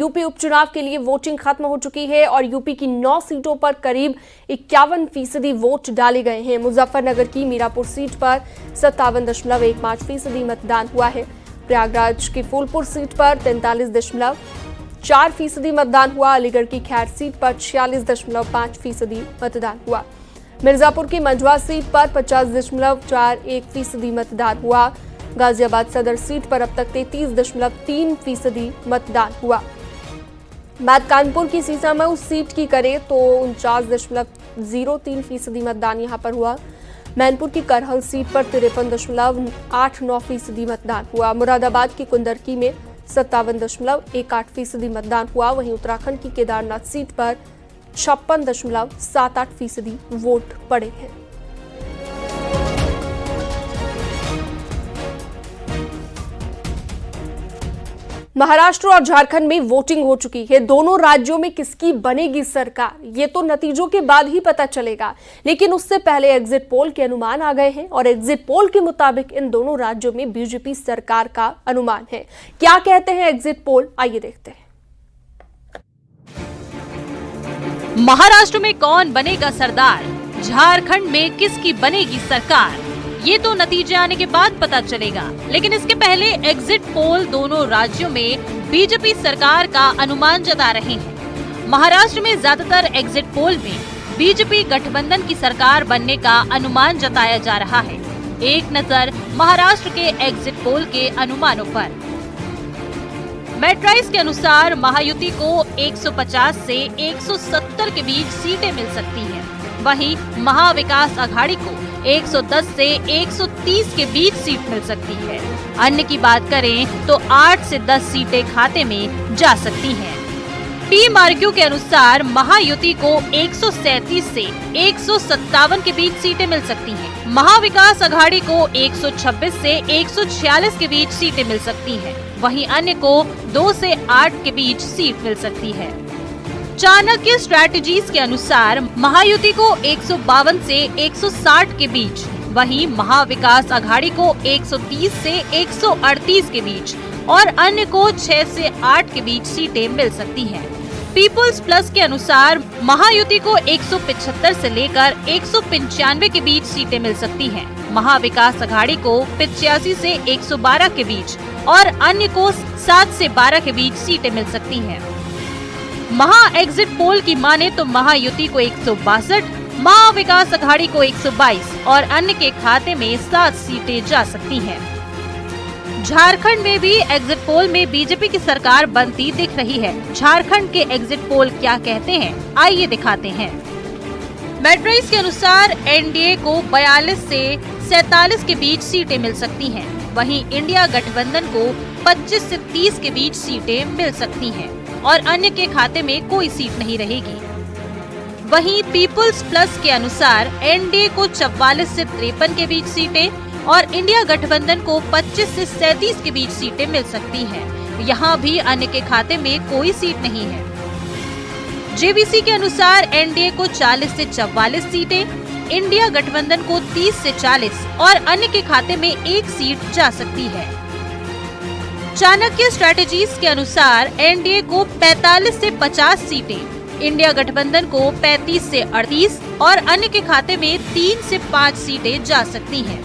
UP उपचुनाव के लिए वोटिंग खत्म हो चुकी है और यूपी की 9 सीटों पर करीब 51% वोट डाले गए हैं। मुजफ्फरनगर की मीरापुर सीट पर 57.15% मतदान हुआ है। प्रयागराज की फूलपुर सीट पर 43.4% मतदान हुआ। अलीगढ़ की खैर सीट पर 46.5% मतदान हुआ। मिर्जापुर की मंझवा सीट पर 50.41% मतदान हुआ। गाजियाबाद सदर सीट पर अब तक 33.3% मतदान हुआ। बात कानपुर की सीसामऊ सीट की करें तो 49.03% मतदान यहां पर हुआ। मैनपुर की करहल सीट पर 53.89% मतदान हुआ। मुरादाबाद की कुंदरकी में 57.18% मतदान हुआ। वहीं उत्तराखंड की केदारनाथ सीट पर 56.78% वोट पड़े हैं। महाराष्ट्र और झारखंड में वोटिंग हो चुकी है। दोनों राज्यों में किसकी बनेगी सरकार, ये तो नतीजों के बाद ही पता चलेगा, लेकिन उससे पहले एग्जिट पोल के अनुमान आ गए हैं और एग्जिट पोल के मुताबिक इन दोनों राज्यों में बीजेपी सरकार का अनुमान है। क्या कहते हैं एग्जिट पोल, आइए देखते हैं। महाराष्ट्र में कौन बनेगा सरदार, झारखंड में किसकी बनेगी सरकार, ये तो नतीजे आने के बाद पता चलेगा, लेकिन इसके पहले एग्जिट पोल दोनों राज्यों में बीजेपी सरकार का अनुमान जता रहे हैं। महाराष्ट्र में ज्यादातर एग्जिट पोल में बीजेपी गठबंधन की सरकार बनने का अनुमान जताया जा रहा है। एक नजर महाराष्ट्र के एग्जिट पोल के अनुमानों पर। मैट्राइस के अनुसार महायुति को 150 से 170 के बीच सीटें मिल सकती हैं। वहीं महाविकास आघाड़ी को 110 से 130 के बीच सीट मिल सकती है। अन्य की बात करें तो 8 से 10 सीटें खाते में जा सकती हैं। पीएमआरक्यू के अनुसार महायुति को 137 से 157 के बीच सीटें मिल सकती हैं। महाविकास आघाड़ी को 126 से 146 के बीच सीटें मिल सकती हैं। वहीं अन्य को 2 से 8 के बीच सीट मिल सकती है। चाणक्य स्ट्रैटेजीज के अनुसार महायुति को 152 से 160 के बीच, वहीं महाविकास आघाड़ी को 130 से 138 के बीच और अन्य को 6 से 8 के बीच सीटें मिल सकती हैं। पीपुल्स प्लस के अनुसार महायुति को 175 से लेकर 195 के बीच सीटें मिल सकती हैं। महाविकास आघाड़ी को 85 से 112 के बीच और अन्य को 7 से 12 के बीच सीटें मिल सकती हैं। महा एग्जिट पोल की माने तो महायुति को 162, महाविकास आघाड़ी को 122 और अन्य के खाते में 7 सीटें जा सकती हैं। झारखंड में भी एग्जिट पोल में बीजेपी की सरकार बनती दिख रही है। झारखंड के एग्जिट पोल क्या कहते हैं, आइए दिखाते हैं। मैट्राइस के अनुसार एनडीए को 42 से 47 के बीच सीटें मिल सकती हैं। वहीं इंडिया गठबंधन को 25 से 30 के बीच सीटें मिल सकती हैं और अन्य के खाते में कोई सीट नहीं रहेगी। वहीं पीपुल्स प्लस के अनुसार एनडीए को 44 से 53 के बीच सीटें और इंडिया गठबंधन को 25 से 37 के बीच सीटें मिल सकती हैं। यहाँ भी अन्य के खाते में कोई सीट नहीं है। जेवीसी के अनुसार एनडीए को 40 से 44 सीटें, इंडिया गठबंधन को 30 से 40 और अन्य के खाते में 1 सीट जा सकती है। चाणक्य स्ट्रैटेजीज के अनुसार एनडीए को 45 से 50 सीटें, इंडिया गठबंधन को 35 से 38 और अन्य के खाते में 3 से 5 सीटें जा सकती हैं।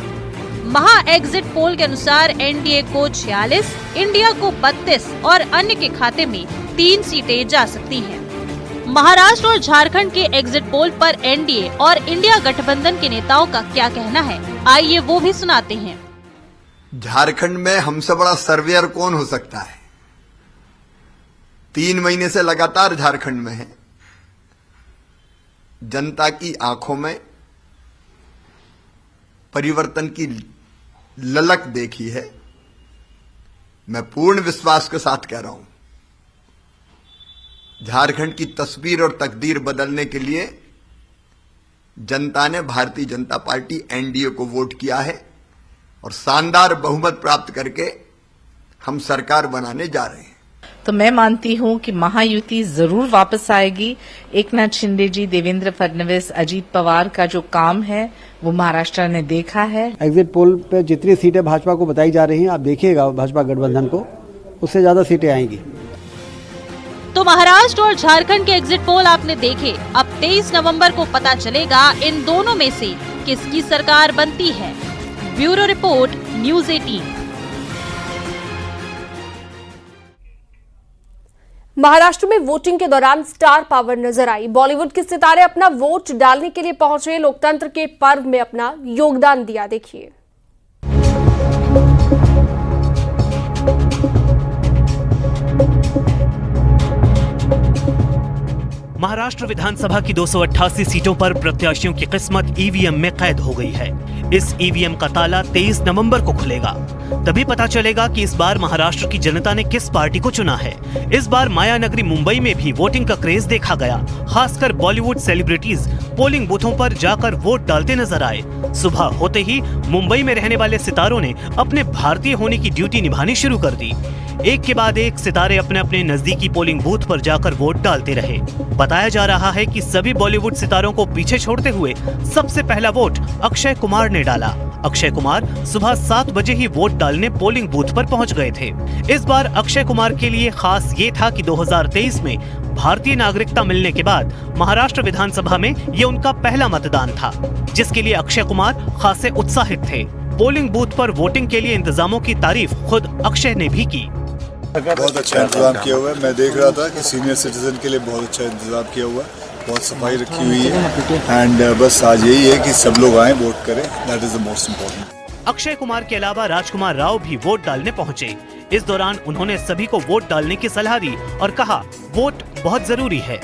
महा एग्जिट पोल के अनुसार एनडीए को 46, इंडिया को 32 और अन्य के खाते में 3 सीटें जा सकती हैं। महाराष्ट्र और झारखंड के एग्जिट पोल पर एनडीए और इंडिया गठबंधन के नेताओं का क्या कहना है, आइए वो भी सुनाते हैं। झारखंड में हमसे बड़ा सर्वेयर कौन हो सकता है? 3 महीने से लगातार झारखंड में है। जनता की आंखों में परिवर्तन की ललक देखी है। मैं पूर्ण विश्वास के साथ कह रहा हूं, झारखंड की तस्वीर और तकदीर बदलने के लिए जनता ने भारतीय जनता पार्टी एनडीए को वोट किया है और शानदार बहुमत प्राप्त करके हम सरकार बनाने जा रहे हैं। तो मैं मानती हूं कि महायुति जरूर वापस आएगी। एकनाथ शिंदे जी, देवेंद्र फडणवीस, अजीत पवार का जो काम है वो महाराष्ट्र ने देखा है। एग्जिट पोल पे जितनी सीटें भाजपा को बताई जा रही हैं, आप देखिएगा भाजपा गठबंधन को, उससे ज्यादा सीटें आएंगी। तो महाराष्ट्र और झारखंड के एग्जिट पोल आपने देखे। अब 23 नवंबर को पता चलेगा इन दोनों में से किसकी सरकार बनती है। Bureau report, news 18। महाराष्ट्र में वोटिंग के दौरान स्टार पावर नजर आई। बॉलीवुड के सितारे अपना वोट डालने के लिए पहुंचे, लोकतंत्र के पर्व में अपना योगदान दिया। देखिए। महाराष्ट्र विधानसभा की 288 सीटों पर प्रत्याशियों की किस्मत ईवीएम में कैद हो गई है। इस ईवीएम का ताला 23 नवंबर को खुलेगा। तभी पता चलेगा कि इस बार महाराष्ट्र की जनता ने किस पार्टी को चुना है। इस बार माया नगरी मुंबई में भी वोटिंग का क्रेज देखा गया। खासकर बॉलीवुड सेलिब्रिटीज पोलिंग बूथों पर जाकर वोट डालते नजर आए। सुबह होते ही मुंबई में रहने वाले सितारों ने अपने भारतीय होने की ड्यूटी निभानी शुरू कर दी। एक के बाद एक सितारे अपने अपने नजदीकी पोलिंग बूथ पर जाकर वोट डालते रहे। बताया जा रहा है कि सभी बॉलीवुड सितारों को पीछे छोड़ते हुए सबसे पहला वोट अक्षय कुमार ने डाला। अक्षय कुमार सुबह 7 बजे ही वोट डालने पोलिंग बूथ पर पहुंच गए थे। इस बार अक्षय कुमार के लिए खास ये था कि 2023 में भारतीय नागरिकता मिलने के बाद महाराष्ट्र विधानसभा में ये उनका पहला मतदान था, जिसके लिए अक्षय कुमार खासे उत्साहित थे। पोलिंग बूथ पर वोटिंग के लिए इंतजामों की तारीफ खुद अक्षय ने भी की। बहुत अच्छा इंतजाम किया हुआ है। मैं देख रहा था कि सीनियर सिटीजन के लिए बहुत अच्छा इंतजाम किया हुआ है, बहुत सफाई रखी हुई है। एंड बस आज यही है कि सब लोग आए वोट करें, that is the most important. Akshay Kumar के अलावा राजकुमार राव भी वोट डालने पहुंचे। इस दौरान उन्होंने सभी को वोट डालने की सलाह दी और कहा वोट बहुत जरूरी है।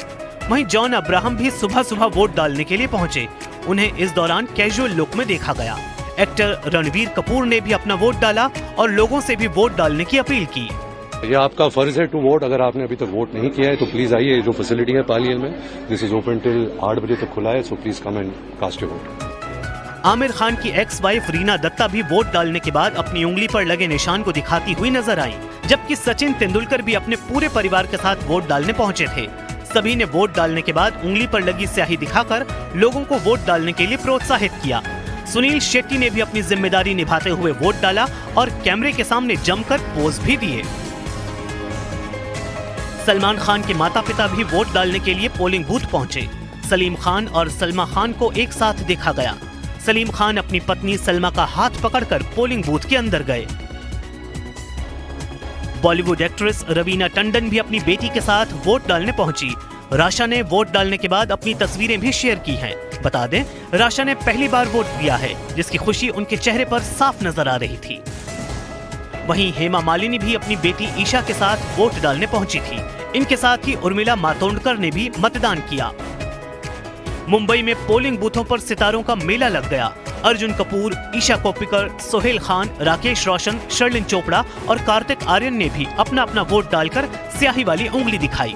वहीं जॉन अब्राहम भी सुबह सुबह वोट डालने के लिए पहुंचे। उन्हें इस दौरान कैजुअल लुक में देखा गया। एक्टर रणबीर कपूर ने भी अपना वोट डाला और लोगों से भी वोट डालने की अपील की। ये आपका फर्ज है टू वोट। अगर आपने अभी तक वोट नहीं किया है तो प्लीज आइए। जो फैसिलिटी है पालियल में, दिस इज ओपन टिल 8 बजे तक खुला है, so please come and cast your vote. Aamir Khan की एक्स वाइफ रीना दत्ता भी वोट डालने के बाद अपनी उंगली पर लगे निशान को दिखाती हुई नजर आई, जबकि सचिन तेंदुलकर भी अपने पूरे परिवार के साथ वोट डालने पहुंचे थे। सभी ने वोट डालने के बाद उंगली पर लगी स्याही दिखाकर लोगों को वोट डालने के लिए प्रोत्साहित किया। सुनील शेट्टी ने भी अपनी जिम्मेदारी निभाते हुए वोट डाला और कैमरे के सामने जमकर पोज भी दिए। सलमान खान के माता पिता भी वोट डालने के लिए पोलिंग बूथ पहुंचे। सलीम खान और सलमा खान को एक साथ देखा गया। सलीम खान अपनी पत्नी सलमा का हाथ पकड़कर पोलिंग बूथ के अंदर गए। बॉलीवुड एक्ट्रेस रवीना टंडन भी अपनी बेटी के साथ वोट डालने पहुंची। राशा ने वोट डालने के बाद अपनी तस्वीरें भी शेयर की हैं। बता दें, राशा ने पहली बार वोट दिया है, जिसकी खुशी उनके चेहरे पर साफ नजर आ रही थी। वहीं हेमा मालिनी भी अपनी बेटी ईशा के साथ वोट डालने पहुंची थी। इनके साथ ही उर्मिला मातोंडकर ने भी मतदान किया। मुंबई में पोलिंग बूथों पर सितारों का मेला लग गया। अर्जुन कपूर, ईशा कोप्पिकर, सोहेल खान, राकेश रोशन, शर्लिन चोपड़ा और कार्तिक आर्यन ने भी अपना अपना वोट डालकर स्याही वाली उंगली दिखाई।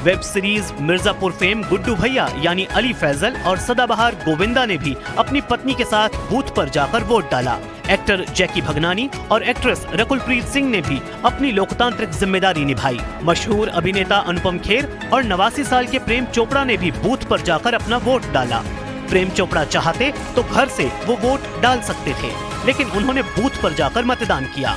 Web series Mirzapur fame Guddu भैया यानी अली फैजल और सदाबहार गोविंदा ने भी अपनी पत्नी के साथ बूथ पर जाकर वोट डाला। एक्टर जैकी भगनानी और एक्ट्रेस रकुलप्रीत सिंह ने भी अपनी लोकतांत्रिक जिम्मेदारी निभाई। मशहूर अभिनेता अनुपम खेर और 89 साल के प्रेम चोपड़ा ने भी बूथ पर जाकर अपना वोट डाला। प्रेम चोपड़ा चाहते तो घर से वो वोट डाल सकते थे, लेकिन उन्होंने बूथ पर जाकर मतदान किया।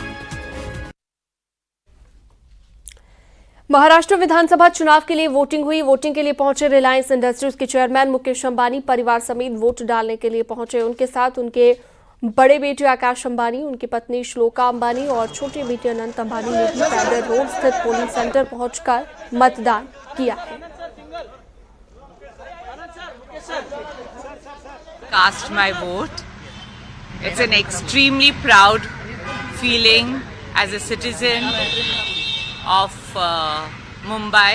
महाराष्ट्र विधानसभा चुनाव के लिए वोटिंग हुई। वोटिंग के लिए पहुंचे रिलायंस इंडस्ट्रीज के चेयरमैन मुकेश अंबानी परिवार समेत वोट डालने के लिए पहुंचे। उनके साथ उनके बड़े बेटे आकाश अंबानी, उनकी पत्नी श्लोका अंबानी और छोटे बेटे अनंत अंबानी ने भी पैदल रोड स्थित पोलिंग सेंटर पहुंचकर मतदान किया है। Cast my vote. It's an extremely proud feeling as a citizen of Mumbai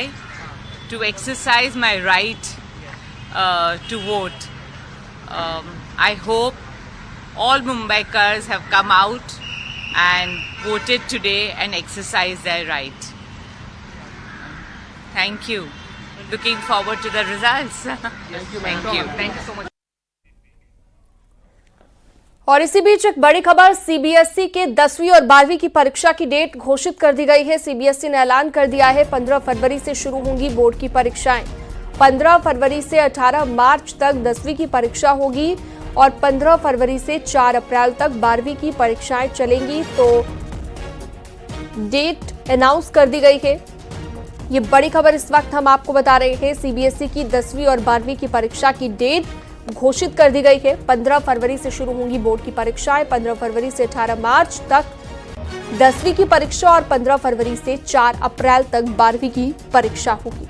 to exercise my right to vote. I hope all Mumbaikars have come out and voted today and exercised their right. Thank you. Looking forward to the results. Thank you. Thank you so much. और इसी बीच एक बड़ी खबर, CBSE के 10वीं और 12वीं की परीक्षा की डेट घोषित कर दी गई है। सीबीएसई ने ऐलान कर दिया है 15 फरवरी से शुरू होंगी बोर्ड की परीक्षाएं। 15 फरवरी से 18 मार्च तक 10वीं की परीक्षा होगी और 15 फरवरी से 4 अप्रैल तक 12वीं की परीक्षाएं चलेंगी। तो डेट अनाउंस कर दी गई है। ये बड़ी खबर इस वक्त हम आपको बता रहे हैं। सीबीएसई की 10वीं और 12वीं की परीक्षा की डेट घोषित कर दी गई है। 15 फरवरी से शुरू होंगी बोर्ड की परीक्षाएं। 15 फरवरी से 18 मार्च तक 10वीं की परीक्षा और 15 फरवरी से 4 अप्रैल तक 12वीं की परीक्षा होगी।